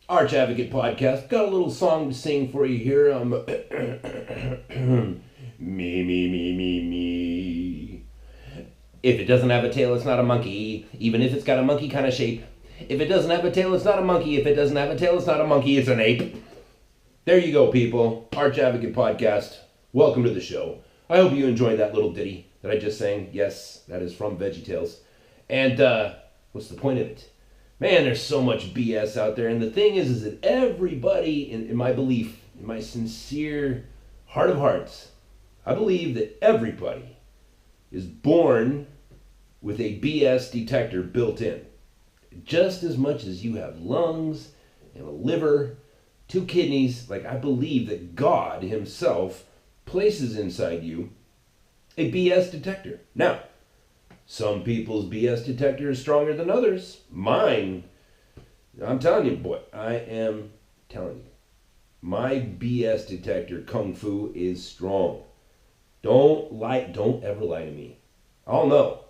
Arch Advocate Podcast. Got a little song to sing for you here. Me. If it doesn't have a tail, it's not a monkey. Even if it's got a monkey kind of shape. If it doesn't have a tail, it's not a monkey. If it doesn't have a tail, it's not a monkey. It's an ape. There you go, people. Arch Advocate Podcast. Welcome to the show. I hope you enjoyed that little ditty that I just sang. Yes, that is from VeggieTales. And what's the point of it? Man, there's so much BS out there. And the thing is that everybody, in my belief, in my sincere heart of hearts, I believe that everybody is born with a BS detector built in. Just as much as you have lungs and a liver, 2 kidneys, like I believe that God himself places inside you a BS detector. Now, some people's BS detector is stronger than others. Mine, I'm telling you, boy, I am telling you. My BS detector, Kung Fu, is strong. Don't ever lie to me. I'll know.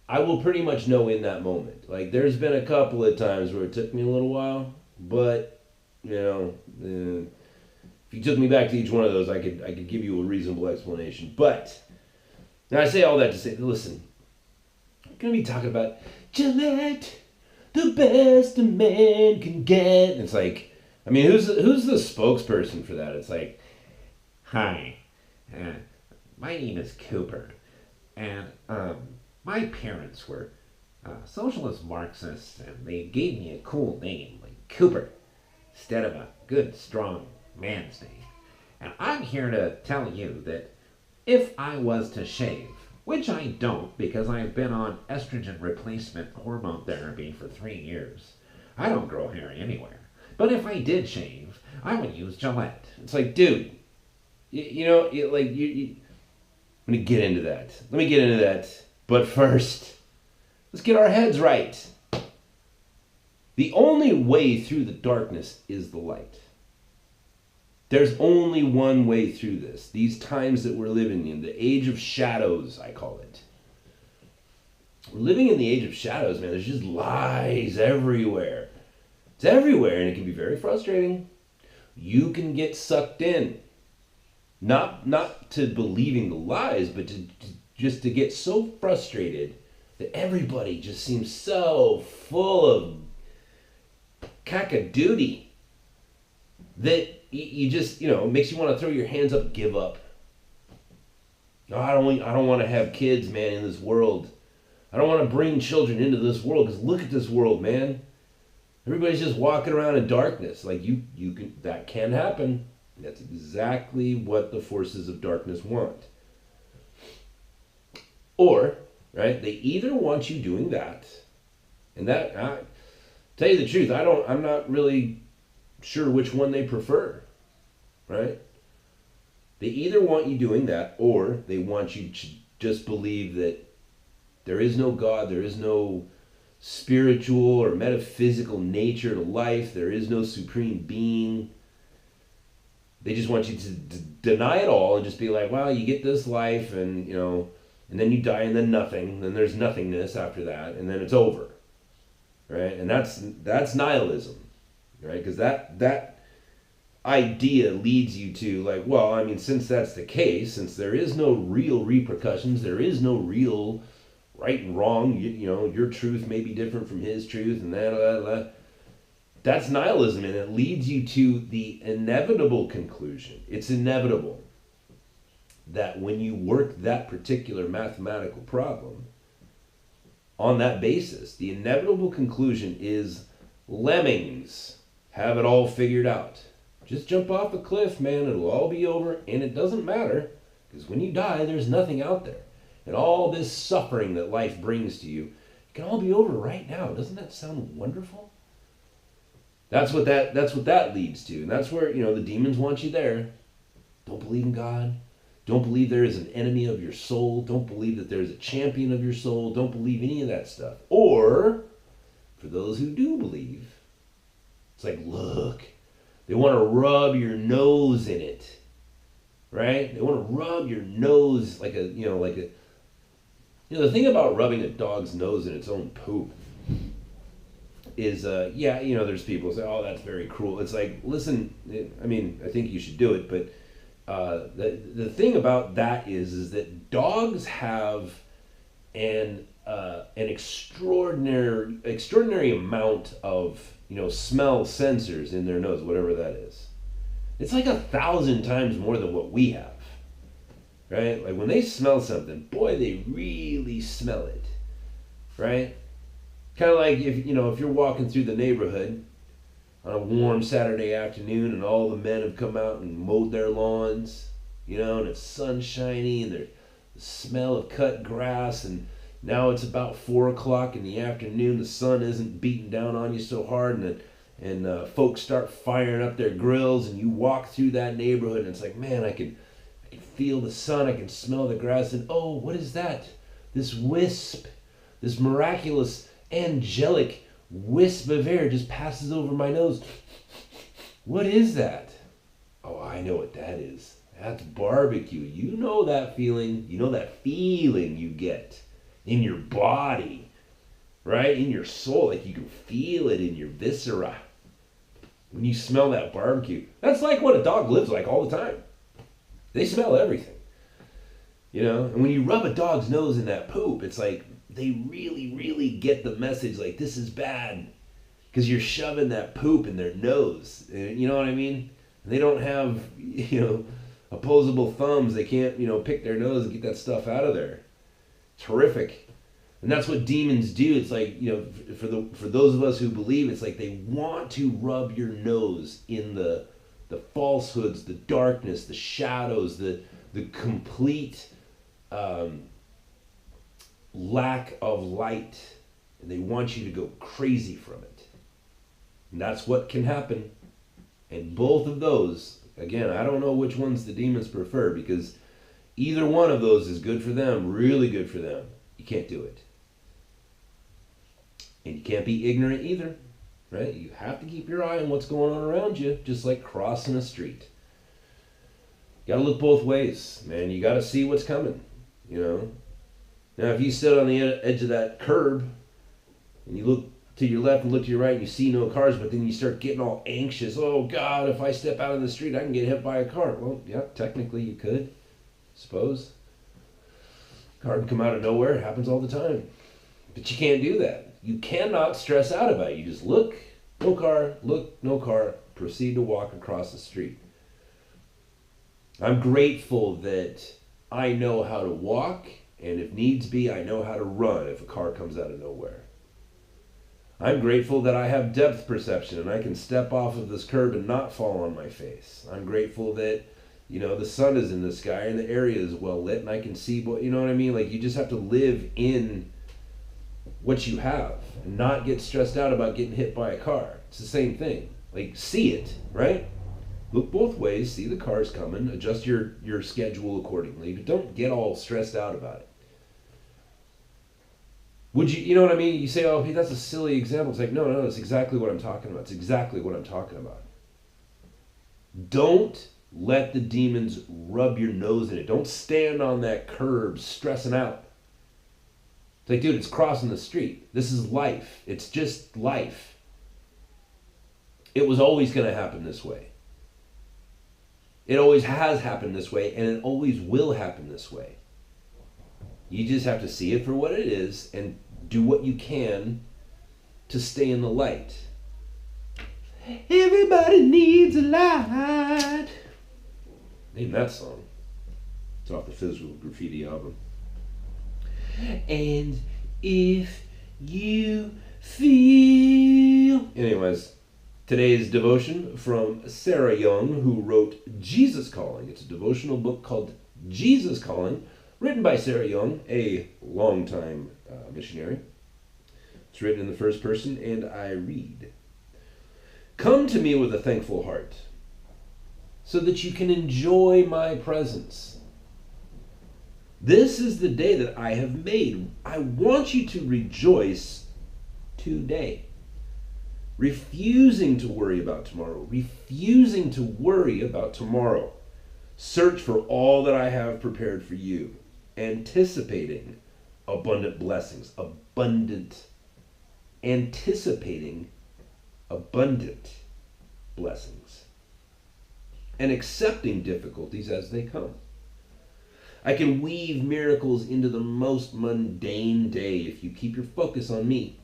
I will pretty much know in that moment. Like, there's been a couple of times where it took me a little while, but, if you took me back to each one of those, I could give you a reasonable explanation. But now I say all that to say, listen, I'm going to be talking about Gillette, the best a man can get. And it's like, I mean, who's the spokesperson for that? It's like, Hi, my name is Cooper, and my parents were socialist Marxists, and they gave me a cool name like Cooper instead of a good, strong man's name. And I'm here to tell you that if I was to shave, which I don't because I've been on estrogen replacement hormone therapy for 3 years, I don't grow hair anywhere. But if I did shave, I would use Gillette. it's like, dude, I'm going to get into that. Let me get into that. But first, let's get our heads right. The only way through the darkness is the light. There's only one way through this. These times that we're living in, the age of shadows, I call it. We're living in the age of shadows, man. There's just lies everywhere. It's everywhere, and it can be very frustrating. You can get sucked in. Not to believing the lies, but just to get so frustrated that everybody just seems so full of cack-a-doodie that you just, it makes you want to throw your hands up and give up. No, I don't want to have kids, man, in this world. I don't want to bring children into this world, because look at this world, man. Everybody's just walking around in darkness. Like, that can happen. That's exactly what the forces of darkness want. Or, right, they either want you doing that, and that, tell you the truth, I'm not really sure which one they prefer, right? They either want you doing that, or they want you to just believe that there is no God, there is no spiritual or metaphysical nature to life, there is no supreme being. They just want you to deny it all and just be like, well, you get this life, and and then you die, and then nothing, then there's nothingness after that, and then it's over, right? And that's nihilism. Right? Because that idea leads you to, like, well, I mean, since that's the case, since there is no real repercussions, there is no real right and wrong, your truth may be different from his truth, and that's nihilism, and it leads you to the inevitable conclusion. It's inevitable that when you work that particular mathematical problem on that basis, the inevitable conclusion is lemmings have it all figured out. Just jump off a cliff, man. It'll all be over, and it doesn't matter, because when you die, there's nothing out there. And all this suffering that life brings to you, it can all be over right now. Doesn't that sound wonderful? That's what that leads to. And that's where, the demons want you there. Don't believe in God. Don't believe there is an enemy of your soul. Don't believe that there's a champion of your soul. Don't believe any of that stuff. Or, for those who do believe, it's like, look, they want to rub your nose in it, right? They want to rub your nose like the thing about rubbing a dog's nose in its own poop is yeah, there's people who say, oh, that's very cruel. It's like, listen, I mean, I think you should do it, but the thing about that is that dogs have an extraordinary amount of smell sensors in their nose, whatever that is. It's like 1,000 times more than what we have, right? Like when they smell something, boy, they really smell it, right? Kind of like if you're walking through the neighborhood on a warm Saturday afternoon and all the men have come out and mowed their lawns, and it's sunshiny and there's the smell of cut grass, and now it's about 4 o'clock in the afternoon. The sun isn't beating down on you so hard, and folks start firing up their grills, and you walk through that neighborhood, and it's like, man, I can feel the sun, I can smell the grass, and oh, what is that? This wisp, this miraculous, angelic wisp of air just passes over my nose. What is that? Oh, I know what that is. That's barbecue. You know that feeling. You know that feeling you get in your body, right? In your soul. Like you can feel it in your viscera when you smell that barbecue. That's like what a dog lives like all the time. They smell everything. And when you rub a dog's nose in that poop, it's like they really, really get the message, like, this is bad, because you're shoving that poop in their nose. You know what I mean? And they don't have, opposable thumbs. They can't, pick their nose and get that stuff out of there. It's horrific. And that's what demons do. It's like, for those of us who believe, it's like they want to rub your nose in the falsehoods, the darkness, the shadows, the complete lack of light, and they want you to go crazy from it. And that's what can happen. And both of those, again, I don't know which ones the demons prefer, because either one of those is good for them, really good for them. You can't do it. And you can't be ignorant either, right? You have to keep your eye on what's going on around you, just like crossing a street. You gotta look both ways, man. You gotta see what's coming, Now, if you sit on the edge of that curb and you look to your left and look to your right and you see no cars, but then you start getting all anxious. Oh, God, if I step out on the street, I can get hit by a car. Well, yeah, technically you could, suppose. Car can come out of nowhere. It happens all the time. But you can't do that. You cannot stress out about it. You just look, no car, look, no car, proceed to walk across the street. I'm grateful that I know how to walk, and if needs be, I know how to run if a car comes out of nowhere. I'm grateful that I have depth perception and I can step off of this curb and not fall on my face. I'm grateful that, the sun is in the sky and the area is well lit and I can see what, you know what I mean? Like, you just have to live in what you have and not get stressed out about getting hit by a car. It's the same thing. Like, see it, right? Look both ways, see the cars coming, adjust your schedule accordingly, but don't get all stressed out about it. Would you know what I mean? You say, oh, hey, that's a silly example. It's like, no, it's exactly what I'm talking about. It's exactly what I'm talking about. Don't let the demons rub your nose in it. Don't stand on that curb stressing out. It's like, dude, it's crossing the street. This is life. It's just life. It was always going to happen this way. It always has happened this way, and it always will happen this way. You just have to see it for what it is and do what you can to stay in the light. Everybody needs a light. Name that song. It's off the Physical Graffiti album. And if you feel... Anyways, today's devotion from Sarah Young, who wrote Jesus Calling. It's a devotional book called Jesus Calling, written by Sarah Young, a longtime missionary. It's written in the first person, and I read. Come to me with a thankful heart, so that you can enjoy my presence. This is the day that I have made. I want you to rejoice today. Refusing to worry about tomorrow. Refusing to worry about tomorrow. Search for all that I have prepared for you. Anticipating abundant blessings. Abundant anticipating abundant blessings and accepting difficulties as they come. I can weave miracles into the most mundane day if you keep your focus on me.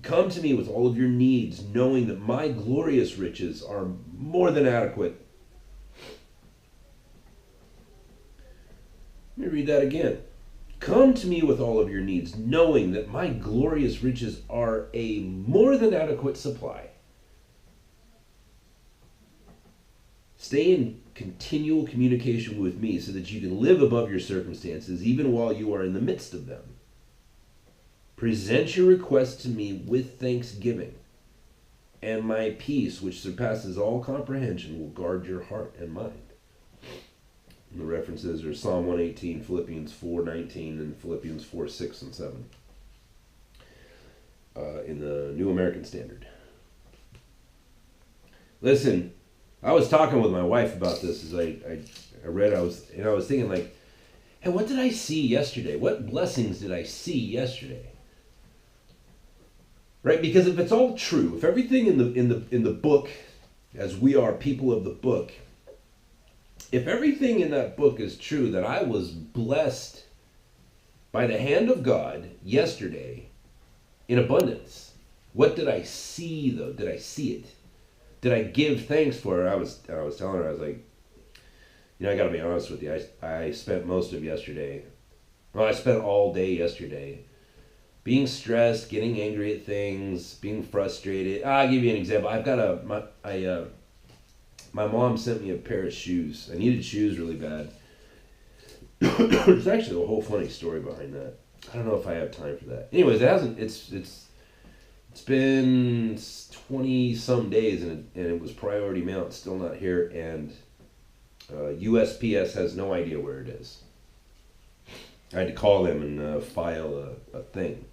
Come to me with all of your needs, knowing that my glorious riches are more than adequate. Let me read that again. Come to me with all of your needs, knowing that my glorious riches are a more than adequate supply. Stay in continual communication with me so that you can live above your circumstances even while you are in the midst of them. Present your request to me with thanksgiving, and my peace, which surpasses all comprehension, will guard your heart and mind. And the references are Psalm 118, Philippians 4:19, and Philippians 4:6 and 7 in the New American Standard. Listen, I was talking with my wife about this as I read. I was thinking like, hey, what did I see yesterday? What blessings did I see yesterday? Right? Because if it's all true, if everything in the book, as we are people of the book, if everything in that book is true, that I was blessed by the hand of God yesterday in abundance, what did I see though? Did I see it? Did I give thanks for it? I was telling her, I was like, I got to be honest with you. I spent most of yesterday. Well, I spent all day yesterday being stressed, getting angry at things, being frustrated. I'll give you an example. I've got my mom sent me a pair of shoes. I needed shoes really bad. There's actually a whole funny story behind that. I don't know if I have time for that. Anyways, it's been 20 some days and it was priority mail. It's still not here, and USPS has no idea where it is. I had to call them and file a thing.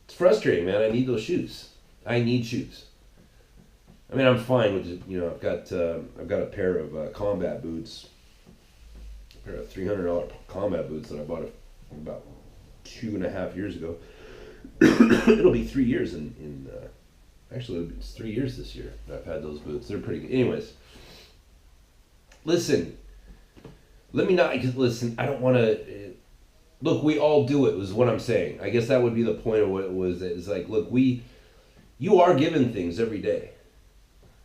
It's frustrating, man. I need those shoes. I need shoes. I mean, I'm fine with it. I've got a pair of combat boots, a pair of $300 combat boots that I bought about 2.5 years ago. It'll be 3 years actually it's 3 years this year that I've had those boots. They're pretty good. Anyways, listen. I don't want to. Look, we all do it, was what I'm saying. I guess that would be the point of what it was. It's like, look, you are given things every day.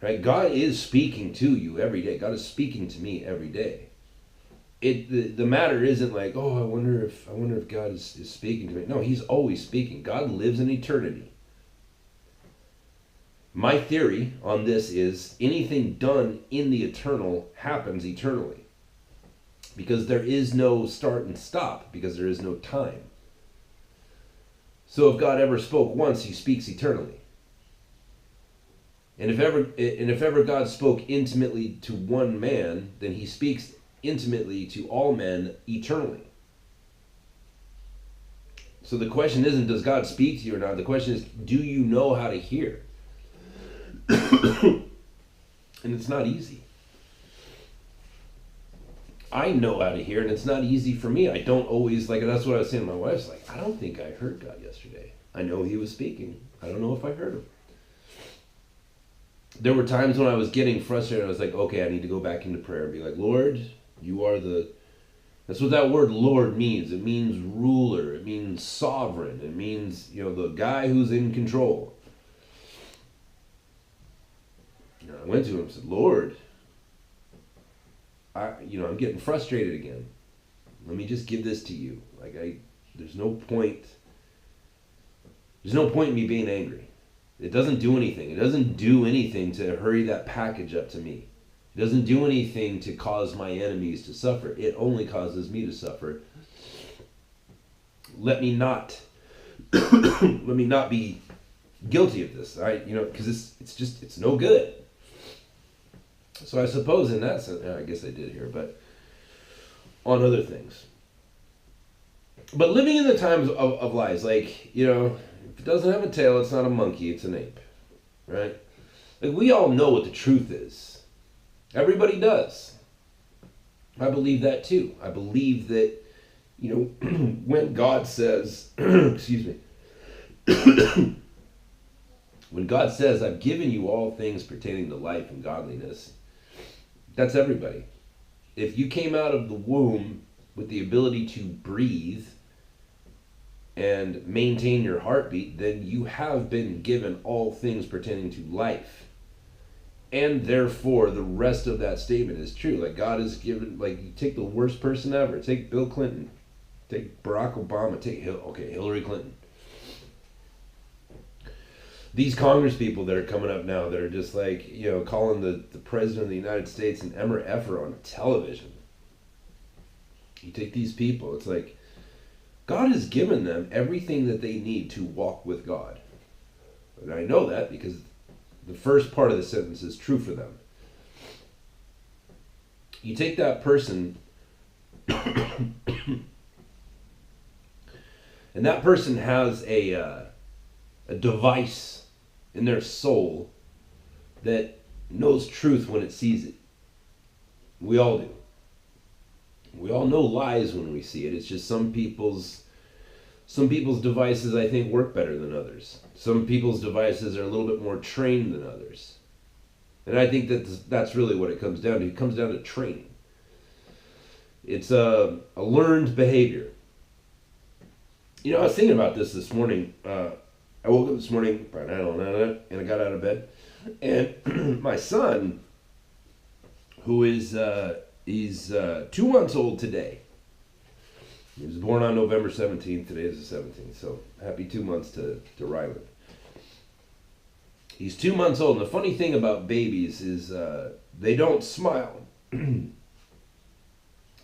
Right? God is speaking to you every day. God is speaking to me every day. The matter isn't like, oh, I wonder if God is speaking to me. No, he's always speaking. God lives in eternity. My theory on this is anything done in the eternal happens eternally. Because there is no start and stop, because there is no time. So if God ever spoke once, he speaks eternally. And if ever God spoke intimately to one man, then he speaks intimately to all men eternally. So the question isn't, does God speak to you or not? The question is, do you know how to hear? And it's not easy. I know how to hear, and it's not easy for me. I don't always, that's what I was saying to my wife. I don't think I heard God yesterday. I know he was speaking. I don't know if I heard him. There were times when I was getting frustrated. I was like, okay, I need to go back into prayer and be like, Lord, you are that's what that word Lord means. It means ruler. It means sovereign. It means, the guy who's in control. I went to him and said, Lord, I'm getting frustrated again. Let me just give this to you. There's no point in me being angry. It doesn't do anything. It doesn't do anything to hurry that package up to me. It doesn't do anything to cause my enemies to suffer. It only causes me to suffer. Let me not be guilty of this. Because it's no good. So I suppose in that sense, I guess I did here, but on other things. But living in the times of lies, if it doesn't have a tail, it's not a monkey, it's an ape, right? We all know what the truth is. Everybody does. I believe that too. I believe that, when God says, excuse me, When God says, I've given you all things pertaining to life and godliness, that's everybody. If you came out of the womb with the ability to breathe and maintain your heartbeat, then you have been given all things pertaining to life. And therefore, the rest of that statement is true. Like, God has given, like, you take the worst person ever. Take Bill Clinton. Take Barack Obama. Take Hillary Clinton. These Congress people that are coming up now that are just like, calling the President of the United States an Emmer Effer on television. You take these people, it's like, God has given them everything that they need to walk with God. And I know that because the first part of the sentence is true for them. You take that person, and that person has a device in their soul that knows truth when it sees it. We all do. We all know lies when we see it. It's just some people's devices, I think, work better than others. Some people's devices are a little bit more trained than others. And I think that's really what it comes down to. It comes down to training. It's a learned behavior. I was thinking about this morning. I woke up this morning, and I got out of bed. And my son, who is he's 2 months old today. He was born on November 17th. Today is the 17th. So happy 2 months to Ryland. He's 2 months old. And the funny thing about babies is they don't smile. They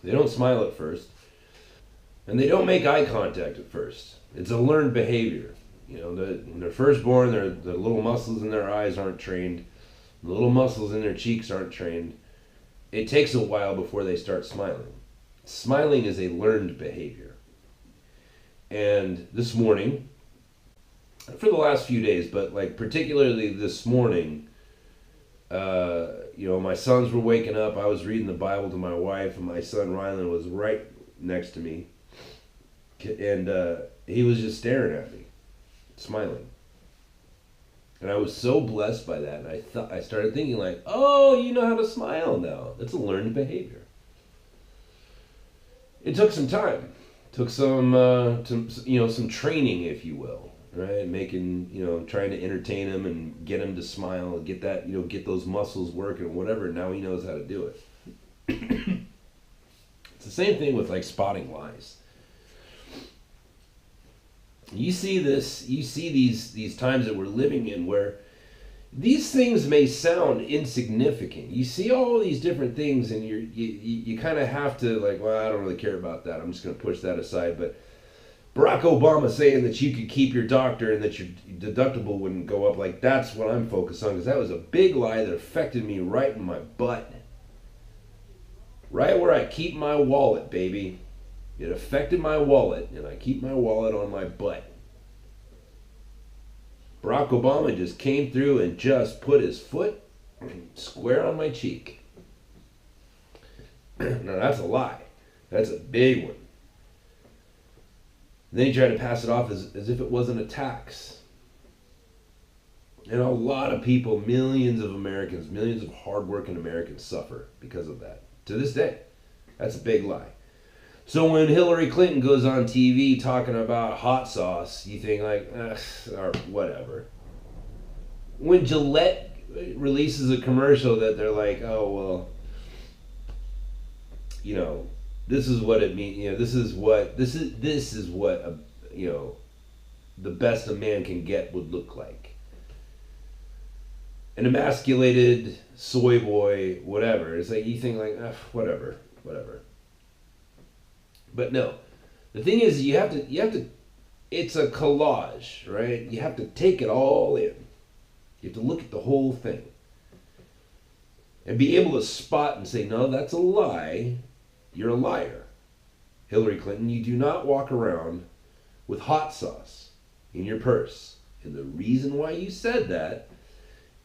don't smile at first. And they don't make eye contact at first. It's a learned behavior. When they're first born, the little muscles in their eyes aren't trained. The little muscles in their cheeks aren't trained. It takes a while before they start smiling. Smiling is a learned behavior. And this morning, for the last few days, but like particularly this morning, my sons were waking up. I was reading the Bible to my wife, and my son Ryland was right next to me. And he was just staring at me, smiling. And I was so blessed by that. And I started thinking like, oh, you know how to smile now. That's a learned behavior. It took some time. It took some training, if you will, right? Trying to entertain him and get him to smile and get that, get those muscles working or whatever. Now he knows how to do it. It's the same thing with like spotting lies. You see these times that we're living in where these things may sound insignificant. You see all these different things and you kind of have to like, well, I don't really care about that. I'm just going to push that aside. But Barack Obama saying that you could keep your doctor and that your deductible wouldn't go up, like that's what I'm focused on because that was a big lie that affected me right in my butt. Right where I keep my wallet, baby. It affected my wallet, and I keep my wallet on my butt. Barack Obama just came through and just put his foot square on my cheek. Now that's a lie. That's a big one. And then he tried to pass it off as if it wasn't a tax. And a lot of people, millions of Americans, millions of hardworking Americans suffer because of that. To this day, that's a big lie. So when Hillary Clinton goes on TV talking about hot sauce, you think like, or whatever. When Gillette releases a commercial that they're like, oh, well, this is what it means. This is what the best a man can get would look like. An emasculated soy boy, whatever. It's like you think like, whatever. But no, the thing is you have to, it's a collage, right? You have to take it all in. You have to look at the whole thing. And be able to spot and say, no, that's a lie. You're a liar. Hillary Clinton, you do not walk around with hot sauce in your purse. And the reason why you said that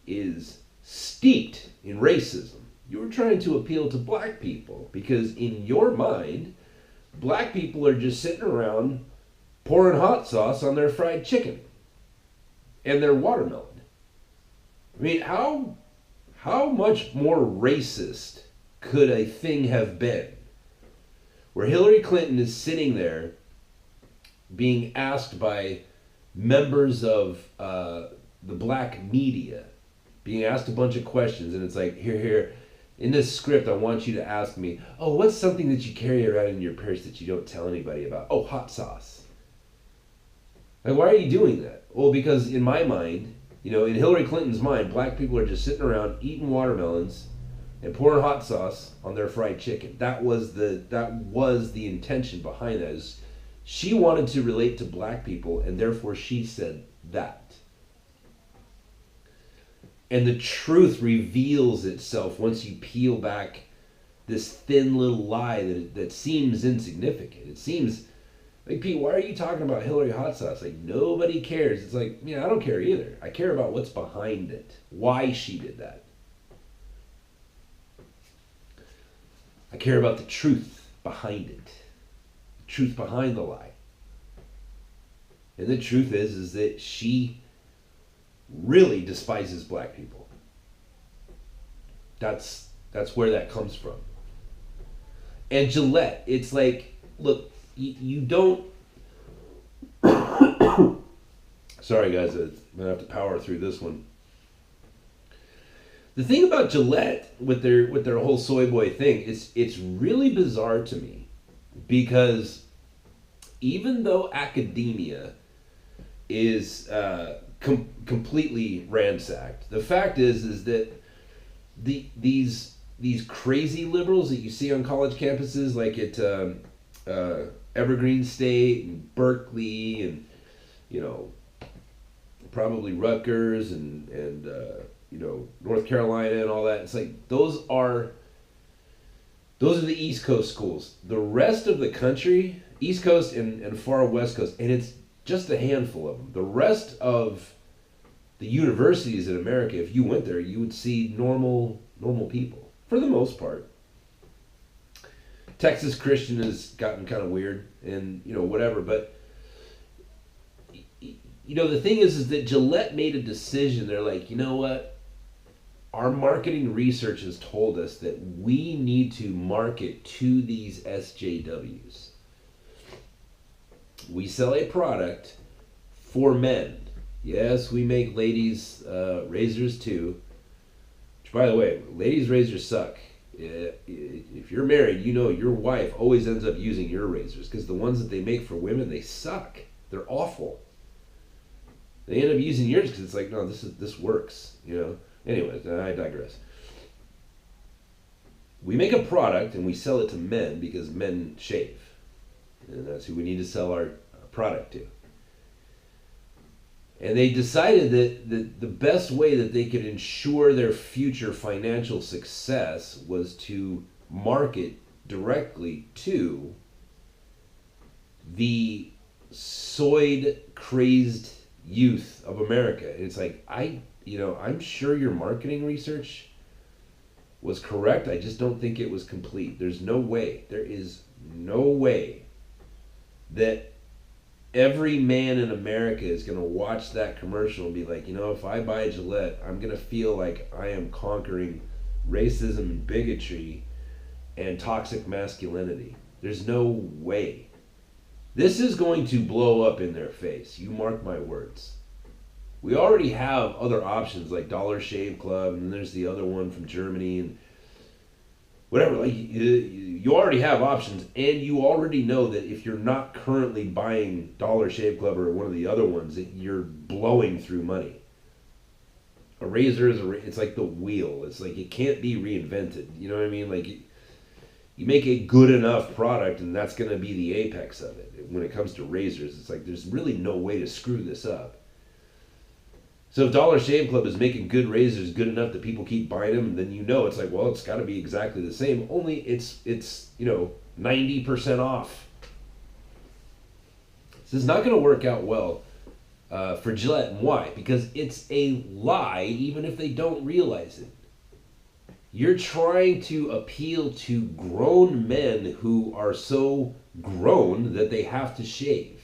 is steeped in racism. You were trying to appeal to black people because in your mind, black people are just sitting around pouring hot sauce on their fried chicken. and their watermelon. I mean, how much more racist could a thing have been? Where Hillary Clinton is sitting there being asked by members of the black media, being asked a bunch of questions, and it's like, here, in this script, I want you to ask me, oh, what's something that you carry around in your purse that you don't tell anybody about? Oh, hot sauce. Like, why are you doing that? Well, because in my mind, in Hillary Clinton's mind, black people are just sitting around eating watermelons and pouring hot sauce on their fried chicken. That was the intention behind that. Is she wanted to relate to black people, and therefore she said that. And the truth reveals itself once you peel back this thin little lie that seems insignificant. It seems like, Pete, why are you talking about Hillary hot sauce? Like, nobody cares. It's like, I don't care either. I care about what's behind it, why she did that. I care about the truth behind it, the truth behind the lie. And the truth is that she really despises black people. That's where that comes from. And Gillette, it's like, look, you don't... Sorry guys, I'm gonna have to power through this one. The thing about Gillette with their whole soy boy thing is it's really bizarre to me, because even though academia is completely ransacked, the fact is that these crazy liberals that you see on college campuses, like at Evergreen State and Berkeley and probably Rutgers and North Carolina and all that. It's like those are the East Coast schools. The rest of the country, East Coast and far West Coast, and it's just a handful of them. The rest of the universities in America, if you went there, you would see normal people for the most part. Texas Christian has gotten kind of weird and whatever, but the thing is that Gillette made a decision. They're like, you know what? Our marketing research has told us that we need to market to these SJWs. We sell a product for men. Yes, we make ladies razors too. Which, by the way, ladies' razors suck. If you're married, your wife always ends up using your razors, because the ones that they make for women, they suck. They're awful. They end up using yours because it's like, no, this works. Anyways, I digress. We make a product and we sell it to men because men shave, and that's who we need to sell our product to. And they decided that the best way that they could ensure their future financial success was to market directly to the soyed, crazed youth of America. And it's like, I'm sure your marketing research was correct. I just don't think it was complete. There is no way that every man in America is going to watch that commercial and be like, if I buy Gillette, I'm going to feel like I am conquering racism and bigotry and toxic masculinity. There's no way. This is going to blow up in their face. You mark my words. We already have other options like Dollar Shave Club, and then there's the other one from Germany and whatever. Like you already have options, and you already know that if you're not currently buying Dollar Shave Club or one of the other ones, that you're blowing through money. A razor is it's like the wheel. It's like it can't be reinvented. You know what I mean? Like you make a good enough product, and that's going to be the apex of it. When it comes to razors, it's like there's really no way to screw this up. So if Dollar Shave Club is making good razors good enough that people keep buying them, then it's like, well, it's got to be exactly the same. Only it's 90% off. This is not going to work out well for Gillette. And why? Because it's a lie, even if they don't realize it. You're trying to appeal to grown men who are so grown that they have to shave.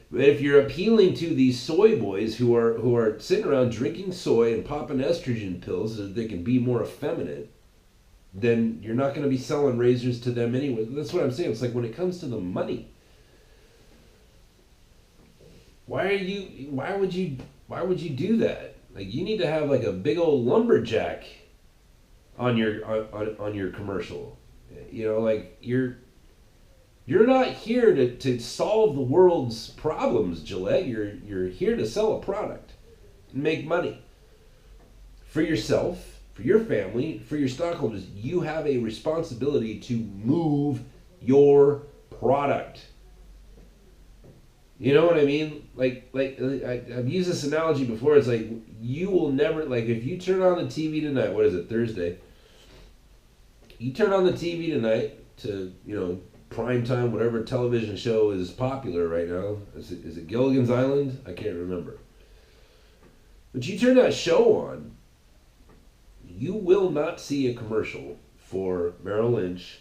But if you're appealing to these soy boys who are sitting around drinking soy and popping estrogen pills so that they can be more effeminate, then you're not going to be selling razors to them anyway. That's what I'm saying. It's like when it comes to the money, why would you do that? Like, you need to have like a big old lumberjack on your commercial. Like you're not here to solve the world's problems, Gillette. You're here to sell a product and make money for yourself, for your family, for your stockholders. You have a responsibility to move your product. You know what I mean? Like I've used this analogy before. It's like, you will never, like, if you turn on the TV tonight, what is it, Thursday? You turn on the TV tonight to, prime time, whatever television show is popular right now. Is it Gilligan's Island? I can't remember. But you turn that show on, you will not see a commercial for Merrill Lynch,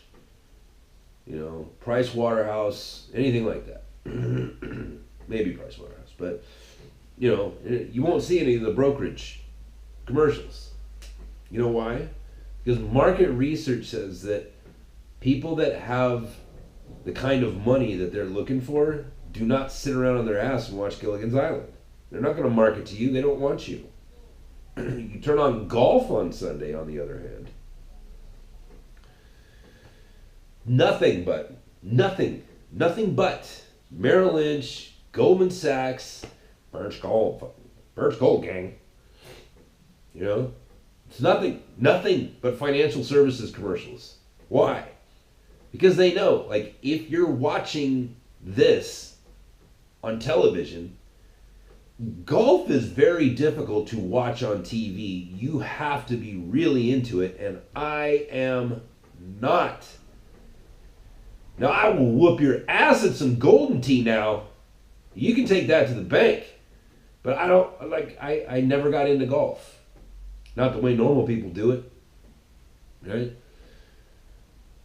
Price Waterhouse, anything like that. Maybe Price Waterhouse, but you won't see any of the brokerage commercials. You know why? Because market research says that people that have the kind of money that they're looking for do not sit around on their ass and watch Gilligan's Island. They're not going to market to you. They don't want you. You turn on golf on Sunday, on the other hand. Nothing but Merrill Lynch, Goldman Sachs, Birch Gold Gang. It's nothing but financial services commercials. Why? Because they know, like, if you're watching this on television, golf is very difficult to watch on TV. You have to be really into it, and I am not. Now, I will whoop your ass at some golden tee now. You can take that to the bank. But I don't, I never got into golf. Not the way normal people do it. Right?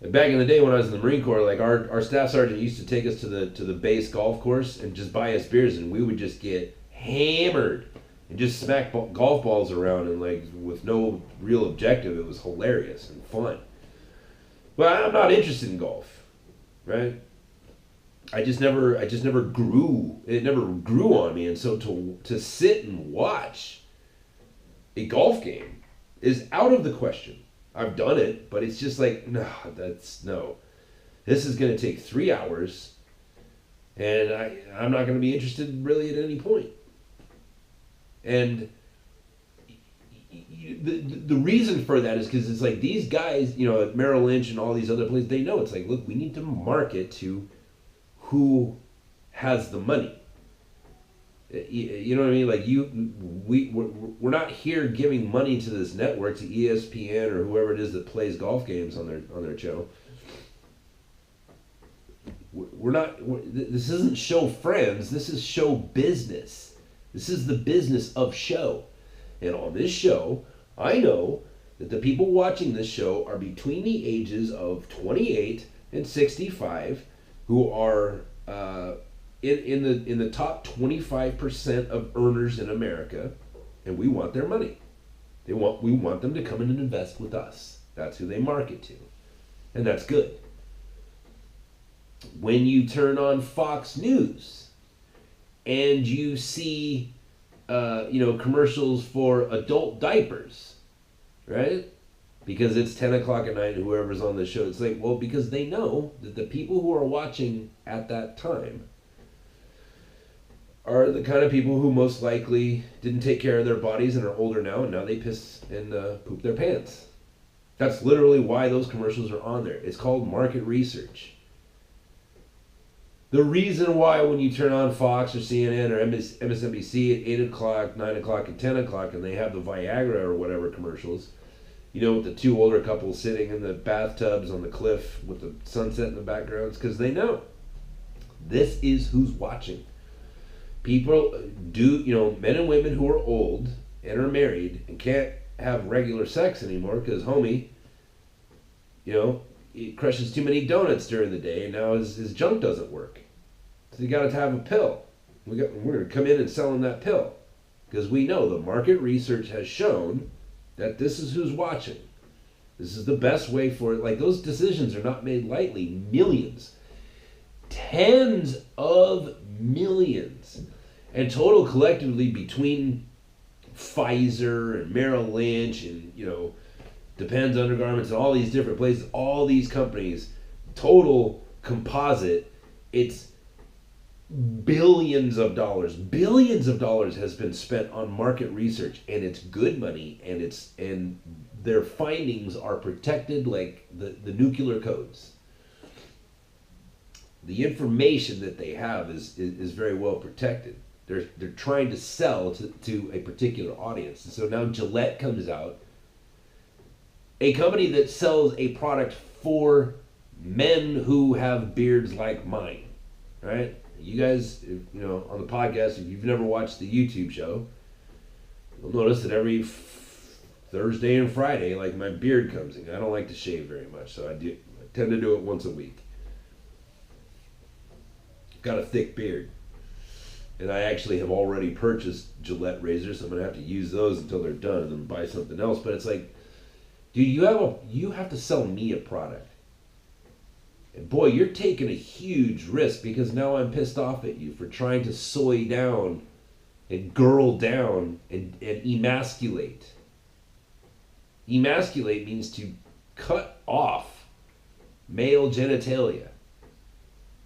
Like, back in the day when I was in the Marine Corps, like, our staff sergeant used to take us to the base golf course and just buy us beers, and we would just get hammered and just smack golf balls around, and, like, with no real objective. It was hilarious and fun. But I'm not interested in golf. Right? I just never grew. It never grew on me, and so to sit and watch a golf game is out of the question. I've done it, but it's just like, no. This is going to take 3 hours, and I'm not going to be interested really at any point. And the reason for that is because it's like these guys, at Merrill Lynch and all these other places, they know it's like, look, we need to market to who has the money. You know what I mean? Like, we're not here giving money to this network, to ESPN or whoever it is that plays golf games on their channel. This isn't show friends. This is show business. This is the business of show. And on this show, I know that the people watching this show are between the ages of 28 and 65, who are in the top 25% of earners in America, and we want their money. We want them to come in and invest with us. That's who they market to, and that's good. When you turn on Fox News and you see commercials for adult diapers, right? Because it's 10 o'clock at night and whoever's on the show, it's like, well, because they know that the people who are watching at that time are the kind of people who most likely didn't take care of their bodies and are older now, and now they piss and poop their pants. That's literally why those commercials are on there. It's called market research. The reason why when you turn on Fox or CNN or MSNBC at 8 o'clock, 9 o'clock, and 10 o'clock, and they have the Viagra or whatever commercials, with the two older couples sitting in the bathtubs on the cliff with the sunset in the background, it's because they know. This is who's watching. People men and women who are old and are married and can't have regular sex anymore because homie, he crushes too many donuts during the day, and now his junk doesn't work. So you got to have a pill. we're going to come in and sell them that pill. Because we know the market research has shown that this is who's watching. This is the best way for it. Like, those decisions are not made lightly. Millions. Tens of millions. And total collectively between Pfizer and Merrill Lynch and, Depends Undergarments and all these different places, all these companies, total composite, it's billions of dollars has been spent on market research, and it's good money, and their findings are protected like the nuclear codes. The information that they have is very well protected. They're trying to sell to a particular audience. And so now Gillette comes out, a company that sells a product for men who have beards like mine, right? You guys, on the podcast, if you've never watched the YouTube show, you'll notice that every Thursday and Friday, like, my beard comes in. I don't like to shave very much, so I tend to do it once a week. Got a thick beard. And I actually have already purchased Gillette razors, so I'm going to have to use those until they're done and then buy something else. But it's like, dude, you have to sell me a product. And boy, you're taking a huge risk, because now I'm pissed off at you for trying to soy down and girl down and emasculate. Emasculate means to cut off male genitalia.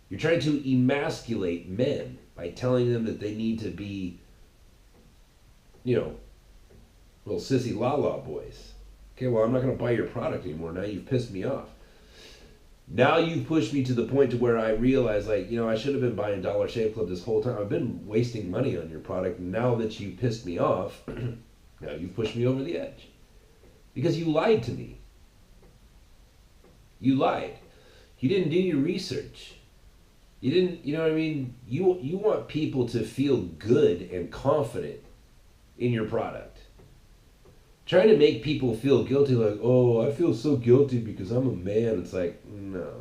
You're trying to emasculate men by telling them that they need to be, little sissy la-la boys. Okay, well, I'm not going to buy your product anymore. Now you've pissed me off. Now you've pushed me to the point to where I realize, I should have been buying Dollar Shave Club this whole time. I've been wasting money on your product. Now that you pissed me off, now you've pushed me over the edge. Because you lied to me. You lied. You didn't do your research. You didn't, you know what I mean? You want people to feel good and confident in your product. Trying to make people feel guilty, like, oh, I feel so guilty because I'm a man. It's like, no.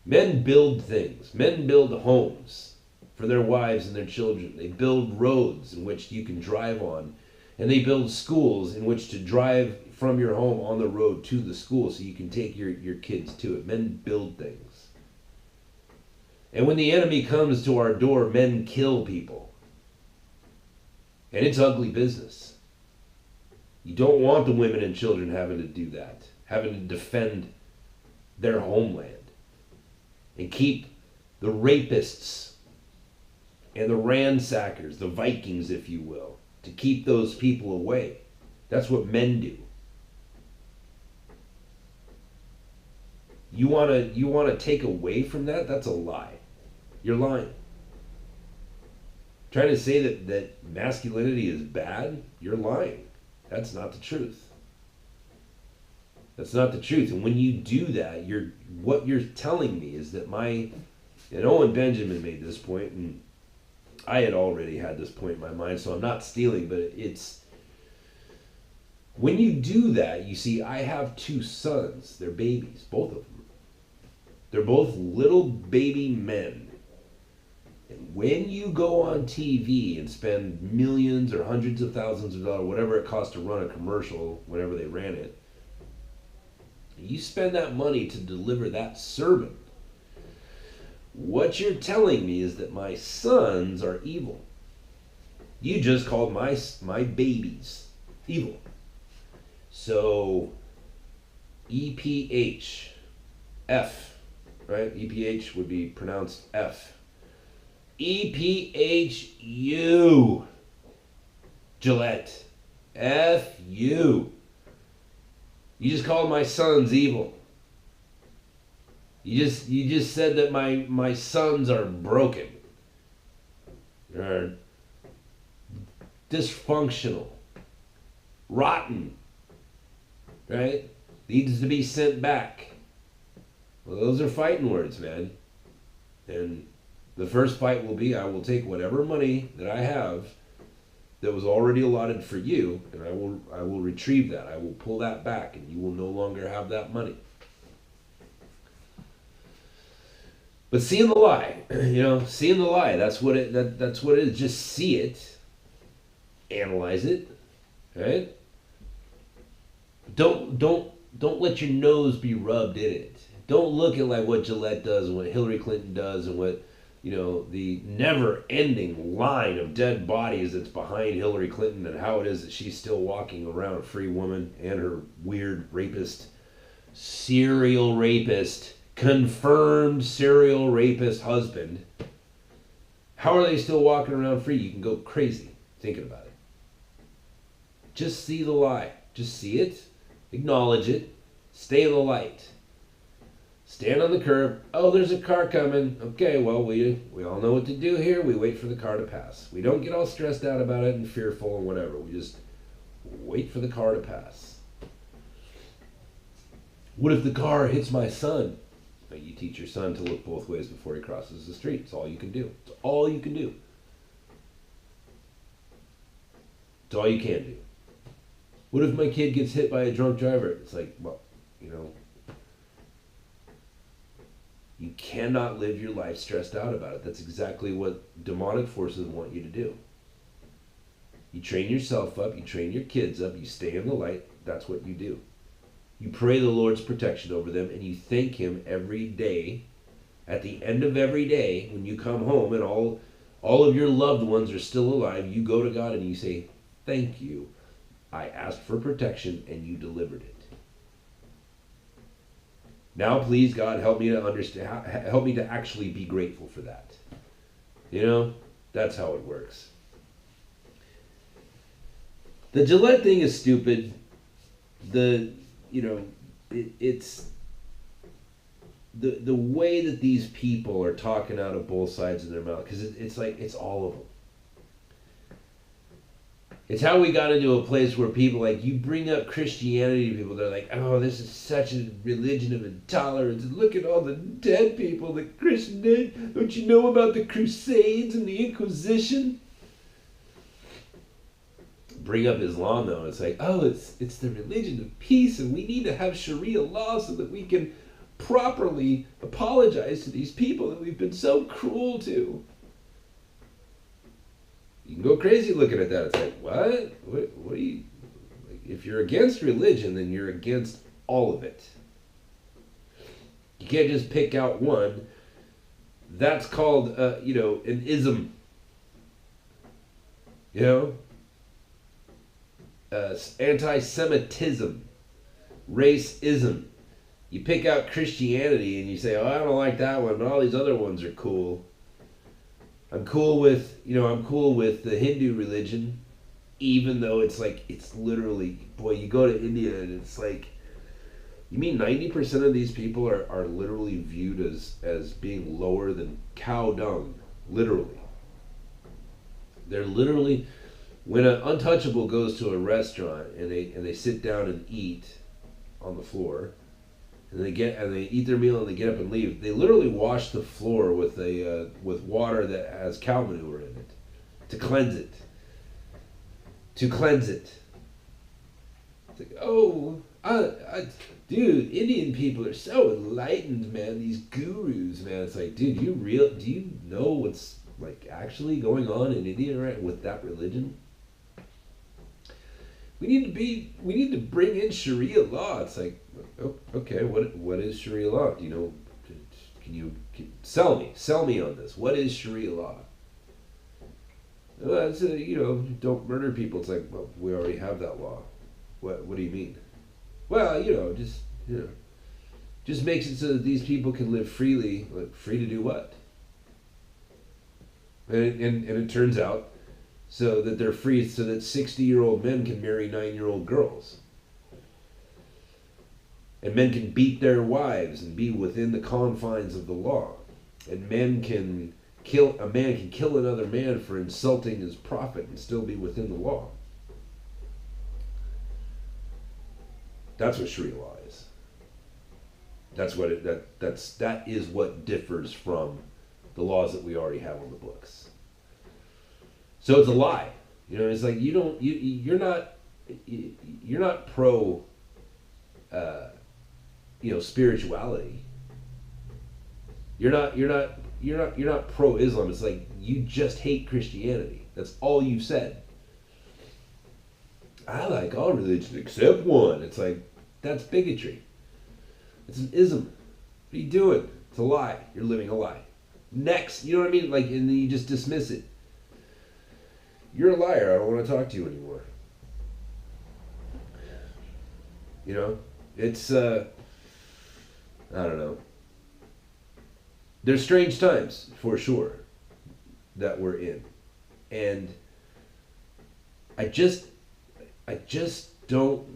Men build things. Men build homes for their wives and their children. They build roads in which you can drive on. And they build schools in which to drive from your home on the road to the school so you can take your kids to it. Men build things. And when the enemy comes to our door, men kill people. And it's ugly business. You don't want the women and children having to do that, having to defend their homeland and keep the rapists and the ransackers, the Vikings, if you will, to keep those people away. That's what men do. You want to take away from that? That's a lie. You're lying. Trying to say that masculinity is bad, you're lying. That's not the truth. That's not the truth. And when you do that, what you're telling me is that and Owen Benjamin made this point, and I had already had this point in my mind, so I'm not stealing, but it's, when you do that, you see, I have 2 sons. They're babies, both of them. They're both little baby men. And when you go on TV and spend millions or hundreds of thousands of dollars, whatever it costs to run a commercial, whenever they ran it, you spend that money to deliver that sermon. What you're telling me is that my sons are evil. You just called my babies evil. So, EPH, F, right? EPH would be pronounced F. EPHU, Gillette, F-U. You just called my sons evil. You just said that my sons are broken, or dysfunctional, rotten, right? Needs to be sent back. Well, those are fighting words, man. And the first fight will be, I will take whatever money that I have that was already allotted for you, and I will retrieve that. I will pull that back, and you will no longer have that money. But seeing the lie, seeing the lie, that's what it is. Just see it, analyze it, right? Don't let your nose be rubbed in it. Don't look at like what Gillette does and what Hillary Clinton does and what the never-ending line of dead bodies that's behind Hillary Clinton and how it is that she's still walking around a free woman and her weird rapist, serial rapist, confirmed serial rapist husband. How are they still walking around free? You can go crazy thinking about it. Just see the lie. Just see it. Acknowledge it. Stay in the light. Stand on the curb. Oh, there's a car coming. Okay, well, we all know what to do here. We wait for the car to pass. We don't get all stressed out about it and fearful and whatever. We just wait for the car to pass. What if the car hits my son? You teach your son to look both ways before he crosses the street. It's all you can do. It's all you can do. It's all you can do. What if my kid gets hit by a drunk driver? It's like, well, you cannot live your life stressed out about it. That's exactly what demonic forces want you to do. You train yourself up, you train your kids up, you stay in the light. That's what you do. You pray the Lord's protection over them, and you thank Him every day. At the end of every day, when you come home and all of your loved ones are still alive, you go to God and you say, thank you. I asked for protection and you delivered it. Now, please, God, help me to understand. Help me to actually be grateful for that. That's how it works. The Gillette thing is stupid. It's the way that these people are talking out of both sides of their mouth, because it's like it's all of them. It's how we got into a place where people, like, you bring up Christianity to people, they're like, oh, this is such a religion of intolerance. Look at all the dead people that Christians did. Don't you know about the Crusades and the Inquisition? Bring up Islam, though, and it's like, oh, it's the religion of peace, and we need to have Sharia law so that we can properly apologize to these people that we've been so cruel to. You can go crazy looking at that. It's like, what are you... Like, if you're against religion, then you're against all of it. You can't just pick out one. That's called, an ism. Anti-Semitism. Racism. You pick out Christianity and you say, oh, I don't like that one, but all these other ones are cool. I'm cool with the Hindu religion, even though it's literally, boy, you go to India and it's like, you mean 90% of these people are literally viewed as being lower than cow dung, literally. They're literally, when an untouchable goes to a restaurant and they sit down and eat on the floor, and they eat their meal and they get up and leave, they literally wash the floor with water that has cow manure in it to cleanse it. It's like, oh, dude, Indian people are so enlightened, man. These gurus, man. It's like, dude, do you know what's like actually going on in India right with that religion? We need to bring in Sharia law. It's like, oh, okay, what is Sharia law? Do you know? Can you sell me on this? What is Sharia law? It's don't murder people. It's like, well, we already have that law. What do you mean? Well, just makes it so that these people can live freely. Like, free to do what? And it turns out, so that they're free, so that 60-year-old men can marry 9-year-old girls. And men can beat their wives and be within the confines of the law. And a man can kill another man for insulting his prophet and still be within the law. That's what Sharia law is. That is what differs from the laws that we already have on the books. So it's a lie. It's like you're not pro spirituality. You're not pro-Islam. It's like you just hate Christianity. That's all you've said. I like all religions except one. It's like, that's bigotry. It's an ism. What are you doing? It's a lie. You're living a lie. Next, you know what I mean? Like, and then you just dismiss it. You're a liar. I don't want to talk to you anymore. You know, it's I don't know. There's strange times for sure that we're in, and I just don't.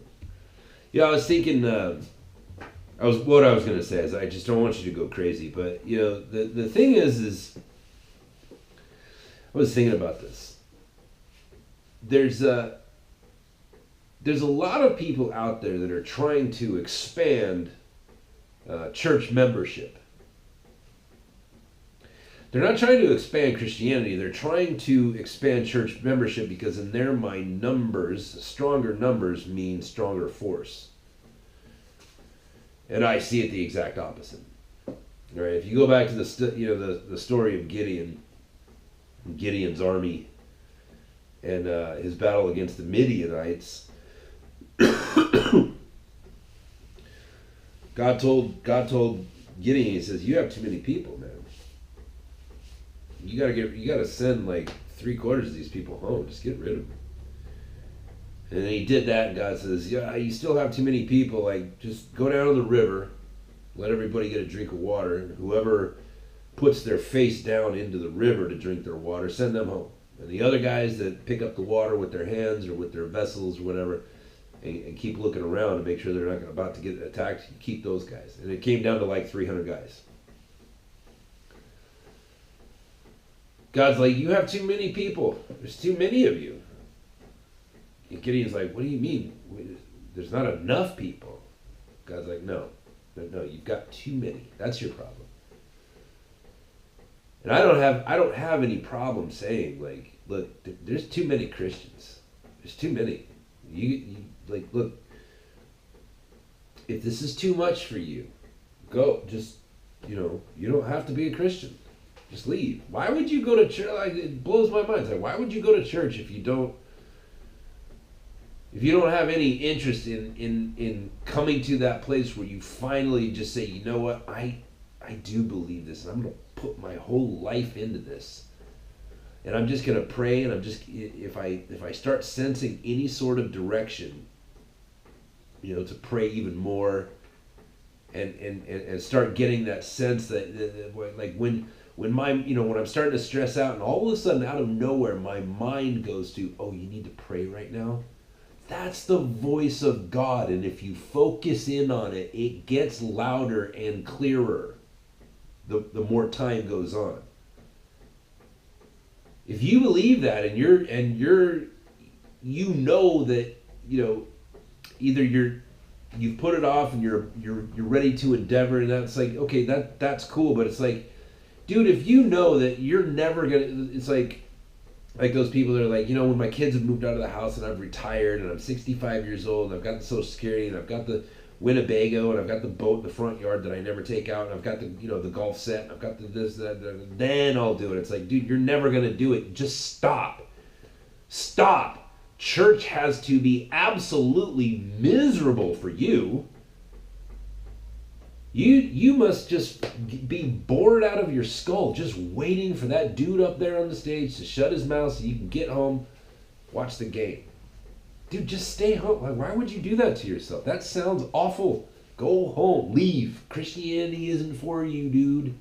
Yeah, I was thinking. What I was gonna say is I just don't want you to go crazy, but you know the thing is I was thinking about this. There's a lot of people out there that are trying to expand church membership. They're not trying to expand Christianity. They're trying to expand church membership because in their mind, stronger numbers mean stronger force. And I see it the exact opposite. All right, if you go back to the story of Gideon's army, and his battle against the Midianites, God told Gideon, he says, "You have too many people, man. You gotta send like 3/4 of these people home. Just get rid of them." And then he did that, and God says, "Yeah, you still have too many people. Like, just go down to the river, let everybody get a drink of water, and whoever puts their face down into the river to drink their water, send them home. And the other guys that pick up the water with their hands or with their vessels or whatever, and keep looking around to make sure they're not about to get attacked, keep those guys." And it came down to like 300 guys. God's like, "You have too many people. There's too many of you." And Gideon's like, "What do you mean? There's not enough people." God's like, no, you've got too many. That's your problem. And I don't have any problem saying, like, look, there's too many Christians. There's too many. You like, look, if this is too much for you, go. Just, you don't have to be a Christian. Just leave. Why would you go to church? Like, it blows my mind. It's like, why would you go to church if you don't have any interest in coming to that place where you finally just say, you know what, I do believe this, and I'm going to put my whole life into this, and I'm just going to pray, and I'm just, if I start sensing any sort of direction, to pray even more, and start getting that sense that like when I'm starting to stress out, and all of a sudden out of nowhere my mind goes to, oh, you need to pray right now. That's the voice of God, and if you focus in on it, it gets louder and clearer the more time goes on. If you believe that, and you're that, either you've put it off and you're ready to endeavor, and that's like, okay, that's cool, but it's like, dude, if you know that you're never gonna, it's like those people that are like, when my kids have moved out of the house and I've retired and I'm 65 years old and I've got the Social Security and I've got the Winnebago and I've got the boat in the front yard that I never take out and I've got the the golf set and I've got the this, that, then I'll do it. It's like, dude, you're never gonna do it. Just stop. Church has to be absolutely miserable for you. You must just be bored out of your skull, just waiting for that dude up there on the stage to shut his mouth so you can get home, watch the game. Dude, just stay home. Like, why would you do that to yourself? That sounds awful. Go home. Leave. Christianity isn't for you, dude.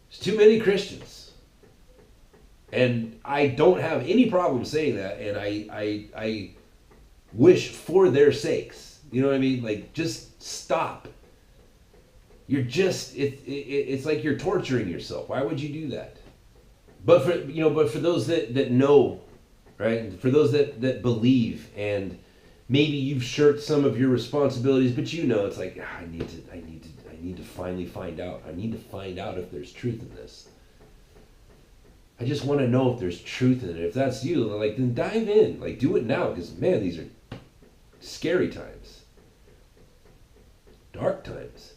There's too many Christians. And I don't have any problem saying that, and I wish for their sakes. You know what I mean? Like, just stop. You're just, it's like you're torturing yourself. Why would you do that? But for those that know, right? For those that believe, and maybe you've shirked some of your responsibilities, but it's like, I need to finally find out. I need to find out if there's truth in this. I just want to know if there's truth in it. If that's you, like, then dive in. Like, do it now, because man, these are scary times. Dark times.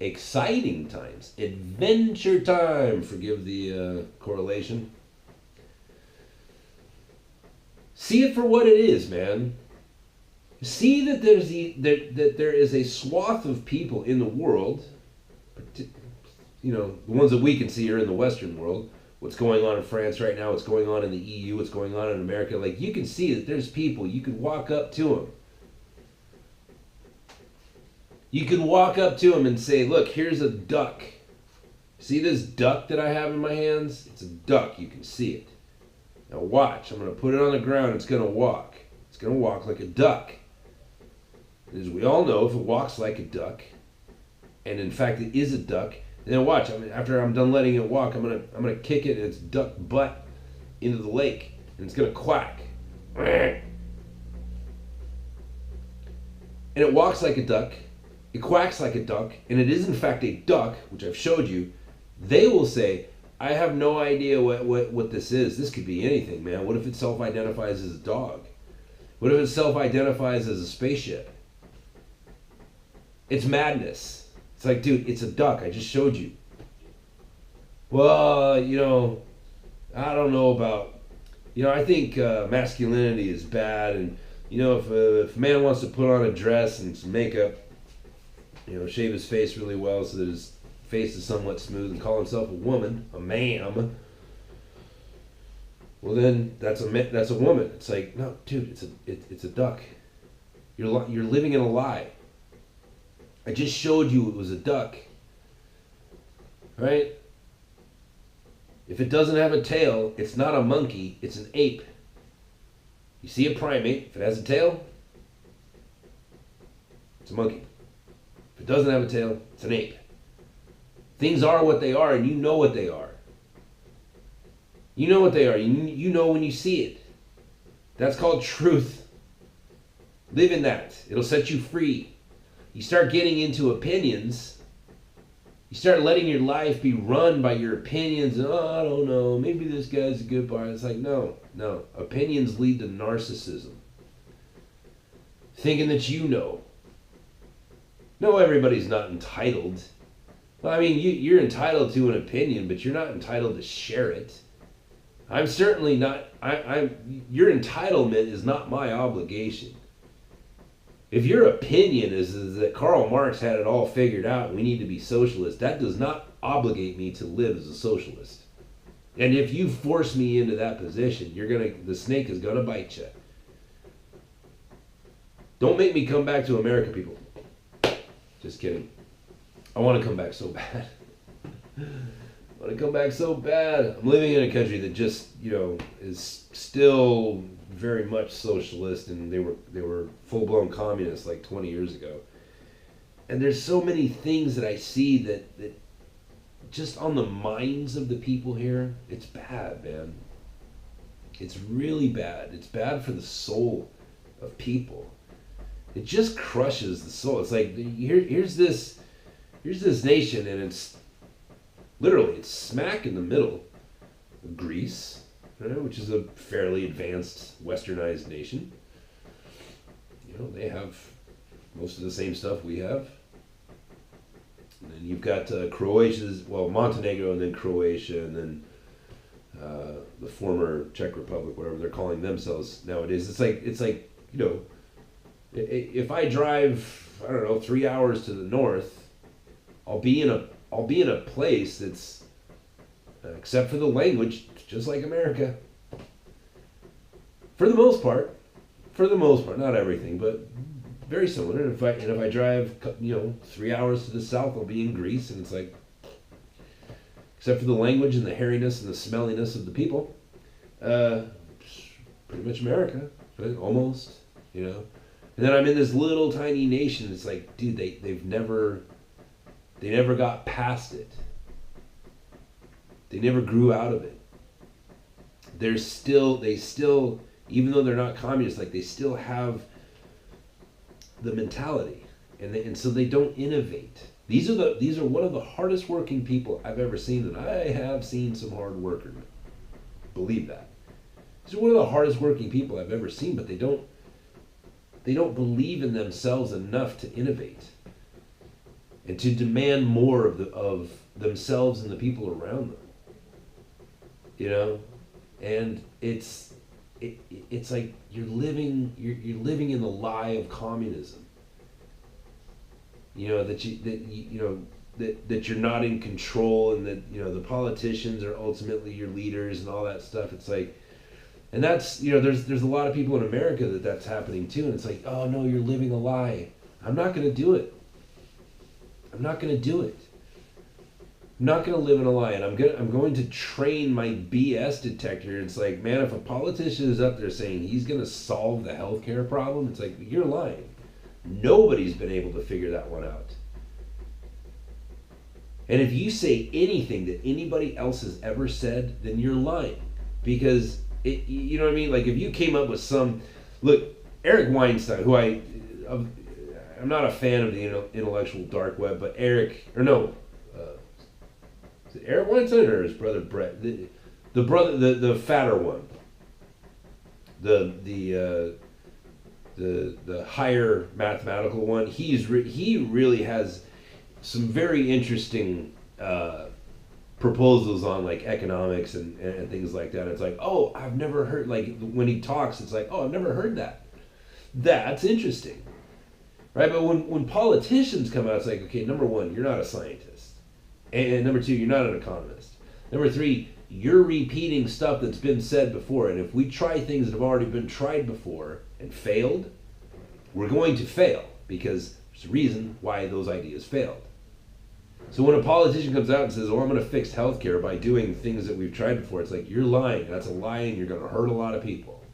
exciting times, adventure time, forgive the correlation. See it for what it is, man. See that that there is a swath of people in the world, you know, the ones that we can see are in the Western world. What's going on in France right now, what's going on in the EU, what's going on in America. Like, you can see that there's people, you could walk up to them. You could walk up to them and say, look, here's a duck. See this duck that I have in my hands? It's a duck, you can see it. Now watch, I'm going to put it on the ground, it's going to walk. It's going to walk like a duck. As we all know, if it walks like a duck, and in fact it is a duck, then watch, after I'm done letting it walk, I'm gonna kick it in its duck butt into the lake, and it's gonna quack. And it walks like a duck, it quacks like a duck, and it is in fact a duck, which I've showed you. They will say, I have no idea what this is. This could be anything, man. What if it self-identifies as a dog? What if it self-identifies as a spaceship? It's madness. It's like, dude, it's a duck. I just showed you. Well, you know, I don't know about, you know, I think masculinity is bad. And, you know, if a man wants to put on a dress and some makeup, you know, shave his face really well so that his face is somewhat smooth and call himself a woman, a ma'am, well, then that's a woman. It's like, no, dude, it's a duck. You're living in a lie. I just showed you it was a duck, right? If it doesn't have a tail, it's not a monkey, it's an ape. You see a primate, if it has a tail, it's a monkey. If it doesn't have a tail, it's an ape. Things are what they are, and you know what they are. You know what they are. You know when you see it. That's called truth. Live in that. It'll set you free. You start getting into opinions. You start letting your life be run by your opinions. Oh, I don't know. Maybe this guy's a good part. It's like, no. Opinions lead to narcissism. Thinking that you know. No, everybody's not entitled. Well, I mean, you're entitled to an opinion, but you're not entitled to share it. I'm certainly not. Your entitlement is not my obligation. If your opinion is that Karl Marx had it all figured out and we need to be socialist, that does not obligate me to live as a socialist. And if you force me into that position, the snake is gonna bite you. Don't make me come back to America, people. Just kidding. I want to come back so bad. I want to come back so bad. I'm living in a country that just, you know, is still very much socialist, and they were full-blown communists like 20 years ago. And there's so many things that I see that just on the minds of the people here, it's bad, man. It's really bad. It's bad for the soul of people. It just crushes the soul. It's like, here's this nation, and it's smack in the middle of Greece, right, which is a fairly advanced westernized nation. You know, they have most of the same stuff we have. And then you've got Montenegro, and then Croatia, and then the former Czech Republic, whatever they're calling themselves nowadays. It's like, you know, if I drive, I don't know, 3 hours to the north, I'll be in a place that's, except for the language, just like America. For the most part, not everything, but very similar. And if I drive, you know, 3 hours to the south, I'll be in Greece, and it's like, except for the language and the hairiness and the smelliness of the people, pretty much America, right? Almost, you know. And then I'm in this little tiny nation. It's like, dude, they never got past it. They never grew out of it. They still, even though they're not communists, like, they still have the mentality, and so they don't innovate. These are one of the hardest working people I've ever seen, and I have seen some hard workers. Believe that. These are one of the hardest working people I've ever seen, but they don't believe in themselves enough to innovate. and to demand more of themselves and the people around them. You know, and it's like you're living in the lie of communism. You know that you're not in control, and that the politicians are ultimately your leaders and all that stuff. It's like, and that's there's a lot of people in America that's happening too, and it's like, oh no, you're living a lie. I'm not going to do it. I'm not going to do it. I'm not going to live in a lie, and I'm going to train my BS detector. It's like, man, if a politician is up there saying he's going to solve the healthcare problem, it's like, you're lying. Nobody's been able to figure that one out. And if you say anything that anybody else has ever said, then you're lying, because you know what I mean? Like, if you came up with look, Eric Weinstein, who I'm not a fan of the intellectual dark web, but Eric Weinstein or his brother Brett, the fatter one, the higher mathematical one. He really has some very interesting proposals on like economics and things like that. It's like, oh, I've never heard, like when he talks, it's like, oh, I've never heard that. That's interesting, right? But when politicians come out, it's like, okay, number one, you're not a scientist. And number two, you're not an economist. Number three, you're repeating stuff that's been said before. And if we try things that have already been tried before and failed, we're going to fail, because there's a reason why those ideas failed. So when a politician comes out and says, oh, I'm going to fix healthcare by doing things that we've tried before, it's like, you're lying. That's a lie, and you're going to hurt a lot of people.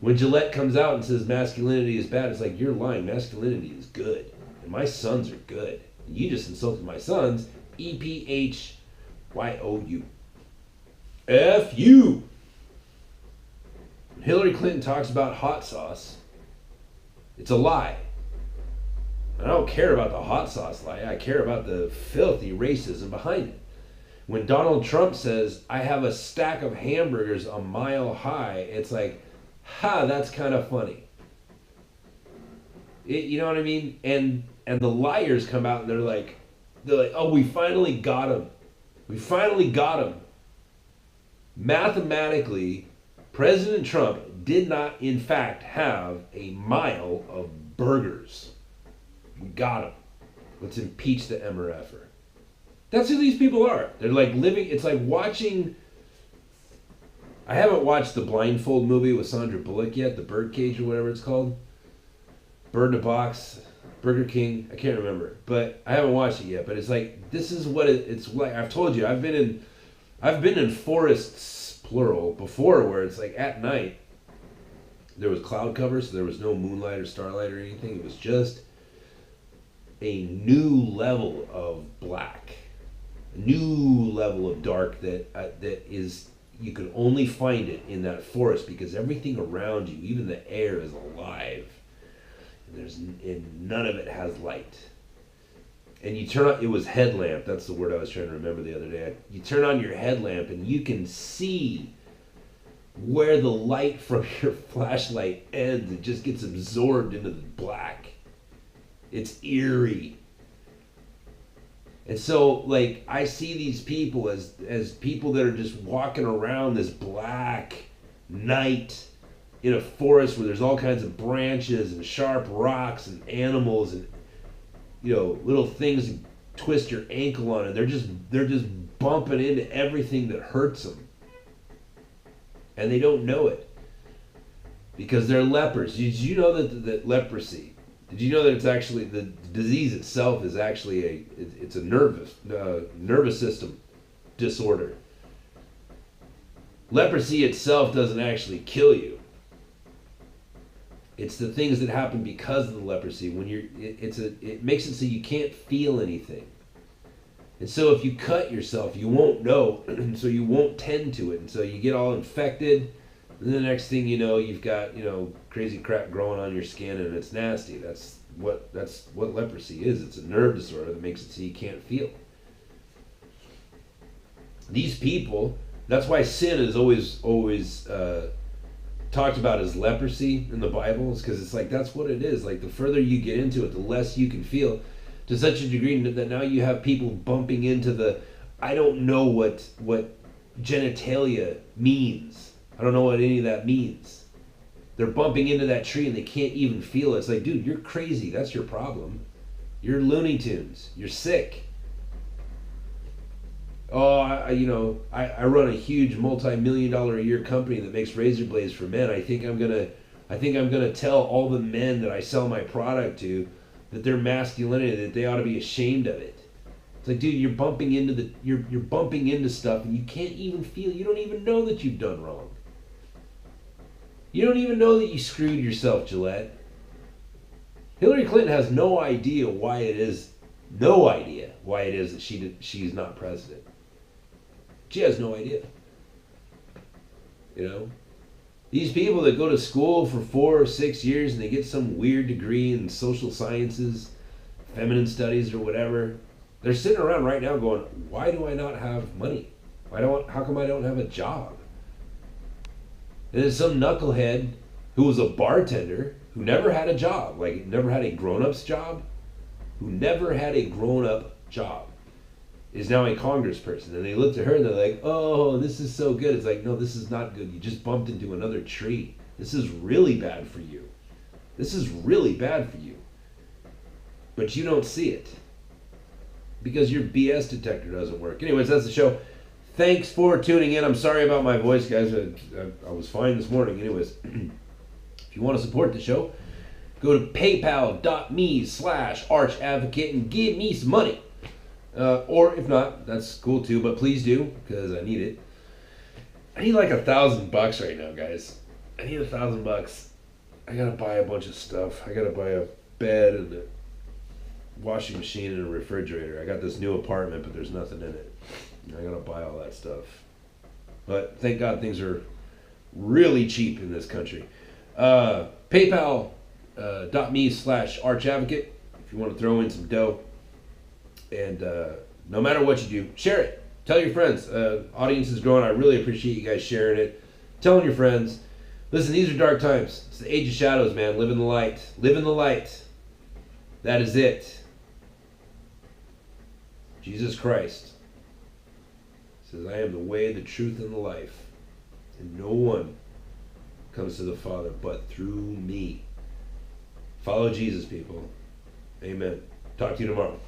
When Gillette comes out and says masculinity is bad, it's like, you're lying. Masculinity is good, and my sons are good. And you just insulted my sons. EPHYOU. F you. When Hillary Clinton talks about hot sauce, it's a lie. I don't care about the hot sauce lie. I care about the filthy racism behind it. When Donald Trump says, I have a stack of hamburgers a mile high, it's like, ha, that's kind of funny. You know what I mean? And the liars come out and they're like, oh, we finally got him. We finally got him. Mathematically, President Trump did not, in fact, have a mile of burgers. We got him. Let's impeach the MRFer. That's who these people are. They're like living, it's like watching, I haven't watched the Blindfold movie with Sandra Bullock yet, the Birdcage or whatever it's called. Bird in a Box. Burger King, I can't remember, but I haven't watched it yet. But it's like, this is what it's like. I've told you, I've been in forests, plural, before, where it's like at night there was cloud cover, so there was no moonlight or starlight or anything. It was just a new level of black, a new level of dark that is, you can only find it in that forest, because everything around you, even the air, is alive. And none of it has light. And you turn on, it was headlamp, that's the word I was trying to remember the other day. You turn on your headlamp and you can see where the light from your flashlight ends. It just gets absorbed into the black. It's eerie. And so, like, I see these people as people that are just walking around this black night in a forest where there's all kinds of branches and sharp rocks and animals and little things you twist your ankle on, and they're just bumping into everything that hurts them, and they don't know it because they're lepers. Did you know that leprosy? Did you know that it's actually, the disease itself is actually it's a nervous system disorder. Leprosy itself doesn't actually kill you. It's the things that happen because of the leprosy. When it makes it so you can't feel anything. And so if you cut yourself, you won't know, and so you won't tend to it. And so you get all infected, and the next thing you know, you've got, crazy crap growing on your skin, and it's nasty. That's what leprosy is. It's a nerve disorder that makes it so you can't feel. These people, that's why sin is always talked about as leprosy in the Bible, is because it's like, that's what it is. Like, the further you get into it, the less you can feel. to such a degree that now you have people bumping into the, I don't know what genitalia means. I don't know what any of that means. They're bumping into that tree and they can't even feel it. It's like, dude, you're crazy. That's your problem. You're Looney Tunes. You're sick. Oh, I run a huge multi-million-dollar a year company that makes razor blades for men. I think I'm gonna tell all the men that I sell my product to that their masculinity, that they ought to be ashamed of it. It's like, dude, you're bumping into stuff and you can't even feel. You don't even know that you've done wrong. You don't even know that you screwed yourself, Gillette. Hillary Clinton has no idea why it is that she's not president. She has no idea. You know? These people that go to school for 4 or 6 years and they get some weird degree in social sciences, feminine studies or whatever, they're sitting around right now going, why do I not have money? How come I don't have a job? And there's some knucklehead who was a bartender who never had a job, like never had a grown-up's job, is now a congressperson. And they look to her and they're like, oh, this is so good. It's like, no, this is not good. You just bumped into another tree. This is really bad for you. But you don't see it because your BS detector doesn't work. Anyways, that's the show. Thanks for tuning in. I'm sorry about my voice, guys. I was fine this morning. Anyways, if you want to support the show, go to paypal.me/archadvocate and give me some money. Or if not, that's cool too, but please do, because I need it. I need like $1,000 right now, guys. I need $1,000. I gotta buy a bunch of stuff. I gotta buy a bed and a washing machine and a refrigerator. I got this new apartment, but there's nothing in it. I gotta buy all that stuff. But thank God things are really cheap in this country. PayPal.me/archadvocate if you want to throw in some dough. And no matter what you do, share it. Tell your friends. Audience is growing. I really appreciate you guys sharing it. Telling your friends. Listen, these are dark times. It's the age of shadows, man. Live in the light. Live in the light. That is it. Jesus Christ says, I am the way, the truth, and the life. And no one comes to the Father but through me. Follow Jesus, people. Amen. Talk to you tomorrow.